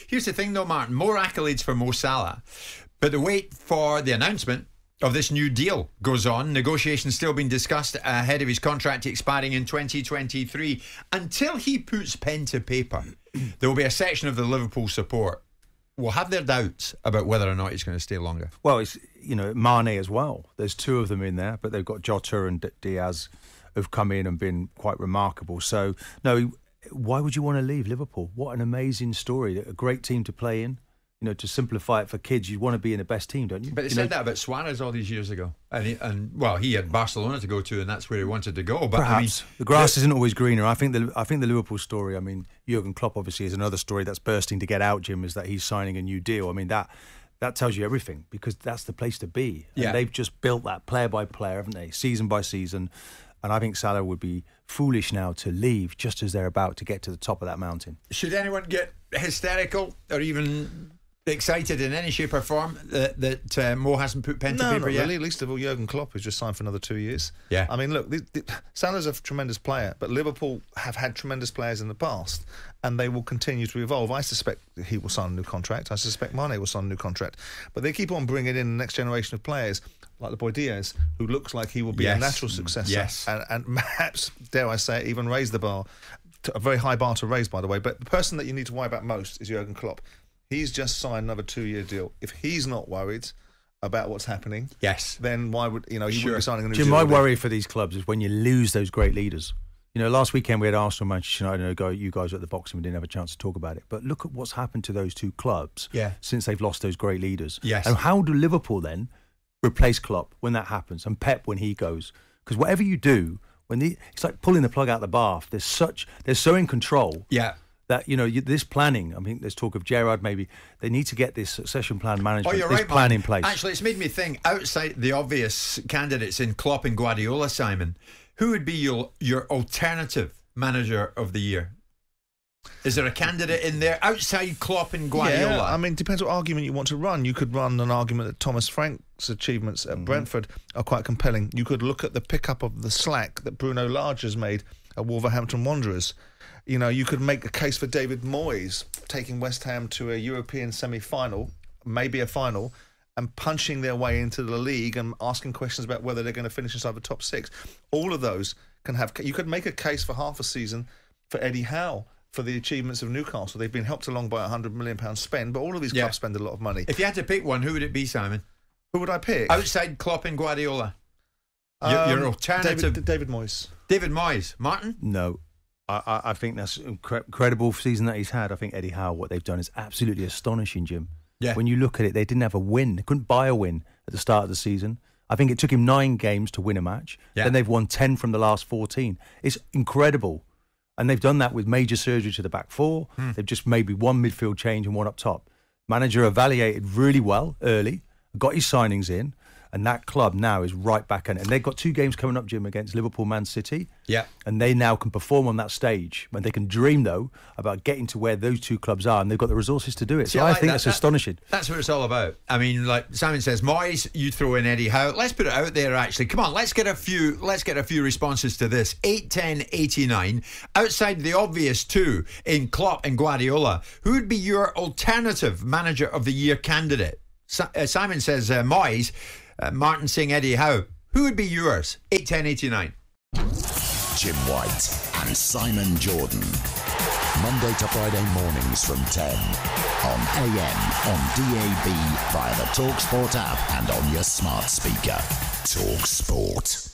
Here's the thing, though, Martin. More accolades for Mo Salah, but the wait for the announcement of this new deal goes on. Negotiations still being discussed ahead of his contract expiring in 2023. Until he puts pen to paper, there will be a section of the Liverpool support will have their doubts about whether or not he's going to stay longer. Well, it's, you know, Mane as well. There's two of them in there, but they've got Jota and Diaz who've come in and been quite remarkable. So, no, why would you want to leave Liverpool? What an amazing story. A great team to play in. You know, to simplify it for kids, you want to be in the best team, don't you? But they said that about Suarez all these years ago. And he had Barcelona to go to, and that's where he wanted to go. But perhaps. The grass isn't always greener. I think the Liverpool story, I mean, Jurgen Klopp obviously is another story that's bursting to get out, Jim, is that he's signing a new deal. I mean, that tells you everything, because that's the place to be. And they've just built that player by player, haven't they? Season by season. And I think Salah would be foolish now to leave just as they're about to get to the top of that mountain. Should anyone get hysterical or even excited in any shape or form that Mo hasn't put pen to paper yet? Really. Least of all, Jurgen Klopp has just signed for another 2 years. Yeah. I mean, look, Salah's a tremendous player, but Liverpool have had tremendous players in the past, and they will continue to evolve. I suspect he will sign a new contract. I suspect Mane will sign a new contract. But they keep on bringing in the next generation of players, like the boy Diaz, who looks like he will be a natural successor. Yes. And perhaps, dare I say it, even raise the bar. A very high bar to raise, by the way. But the person that you need to worry about most is Jurgen Klopp. He's just signed another 2-year deal. If he's not worried about what's happening, then why would he wouldn't be signing a new deal? Jim, my worry for these clubs is when you lose those great leaders. You know, last weekend we had Arsenal, Manchester United. You guys were at the boxing, we didn't have a chance to talk about it. But look at what's happened to those two clubs since they've lost those great leaders. Yes. And how do Liverpool then replace Klopp when that happens, and Pep when he goes? Because whatever you do, it's like pulling the plug out of the bath. They're so in control. Yeah. That, you know, this planning, I mean, there's talk of Gerrard maybe, they need to get this succession plan management, this plan in place. Actually, it's made me think, outside the obvious candidates in Klopp and Guardiola, Simon, who would be your alternative manager of the year? Is there a candidate in there outside Klopp and Guardiola? Yeah, I mean, depends what argument you want to run. You could run an argument that Thomas Frank's achievements at Brentford are quite compelling. You could look at the pickup of the slack that Bruno Lage has made at Wolverhampton Wanderers. You know, you could make a case for David Moyes taking West Ham to a European semi-final, maybe a final, and punching their way into the league and asking questions about whether they're going to finish inside the top 6. All of those can have... You could make a case for half a season for Eddie Howe for the achievements of Newcastle. They've been helped along by £100 million spend, but all of these clubs spend a lot of money. If you had to pick one, who would it be, Simon? Who would I pick? Outside Klopp and Guardiola. Your alternative... David Moyes. David Moyes. Martin? No. I think that's an incredible season that he's had. I think Eddie Howe, what they've done is absolutely astonishing, Jim. Yeah. When you look at it, they didn't have a win. They couldn't buy a win at the start of the season. I think it took him 9 games to win a match. Yeah. Then they've won 10 from the last 14. It's incredible. And they've done that with major surgery to the back four. They've just maybe one midfield change and one up top. Manager evaluated really well early, got his signings in, and that club now is right back in it. And they've got 2 games coming up, Jim, against Liverpool, Man City. Yeah. And they now can perform on that stage. And they can dream, though, about getting to where those 2 clubs are. And they've got the resources to do it. So I think that's astonishing. That's what it's all about. I mean, like Simon says, Moyes, you throw in Eddie Howe. Let's put it out there, actually. Come on, let's get a few responses to this. 81089. Outside the obvious 2 in Klopp and Guardiola, who would be your alternative manager of the year candidate? Simon says Moyes. Martin saying Eddie Howe. Who would be yours? 81089. Jim White and Simon Jordan. Monday to Friday mornings from 10 on AM, on DAB, via the talkSPORT app and on your smart speaker. talkSPORT.